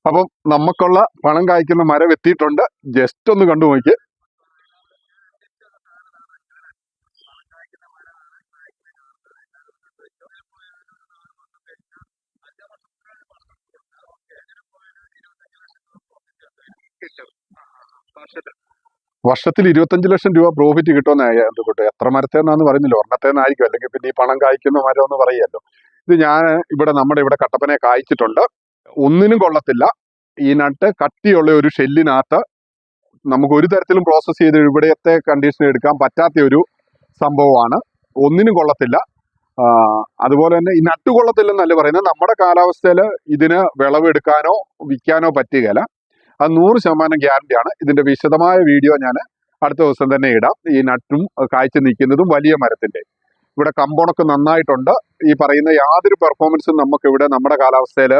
അപ്പം നമുക്കുള്ള പണം കായ്ക്കുന്ന മരം എത്തിയിട്ടുണ്ട്. ജസ്റ്റ് ഒന്ന് കണ്ടു നോക്കി. വർഷത്തിൽ 25 ലക്ഷം രൂപ പ്രോഫിറ്റ് കിട്ടുമെന്ന് എത്ര മരത്തേന്നാന്ന് പറയുന്നില്ല, ഒരെണ്ണത്തേന്നായിരിക്കും, അല്ലെങ്കിൽ പിന്നെ ഈ പണം കായ്ക്കുന്ന മരം എന്ന് പറയുമല്ലോ. ഇത് ഞാൻ നമ്മുടെ ഇവിടെ കട്ടപ്പനെ കായ്ച്ചിട്ടുണ്ട്. ഒന്നിനും കൊള്ളത്തില്ല. ഈ നട്ട് കട്ടിയുള്ള ഒരു ഷെല്ലിനകത്ത് നമുക്ക് ഒരു തരത്തിലും പ്രോസസ്സ് ചെയ്ത് ഇവിടത്തെ കണ്ടീഷൻ എടുക്കാൻ പറ്റാത്ത ഒരു സംഭവമാണ്. ഒന്നിനും കൊള്ളത്തില്ല. അതുപോലെ തന്നെ ഈ നട്ട് കൊള്ളത്തില്ലെന്നല്ല പറയുന്നത്, നമ്മുടെ കാലാവസ്ഥയിൽ ഇതിന് വിളവെടുക്കാനോ വിൽക്കാനോ പറ്റുകയില്ല. അത് 100% ഗ്യാരണ്ടിയാണ്. ഇതിന്റെ വിശദമായ വീഡിയോ ഞാൻ അടുത്ത ദിവസം തന്നെ ഇടാം. ഈ നട്ടും കായ്ച്ചു നിൽക്കുന്നതും വലിയ മരത്തിന്റെ. ഇവിടെ കമ്പുണക്ക് നന്നായിട്ടുണ്ട്. ഈ പറയുന്ന യാതൊരു പെർഫോമൻസും നമുക്ക് ഇവിടെ നമ്മുടെ കാലാവസ്ഥയിൽ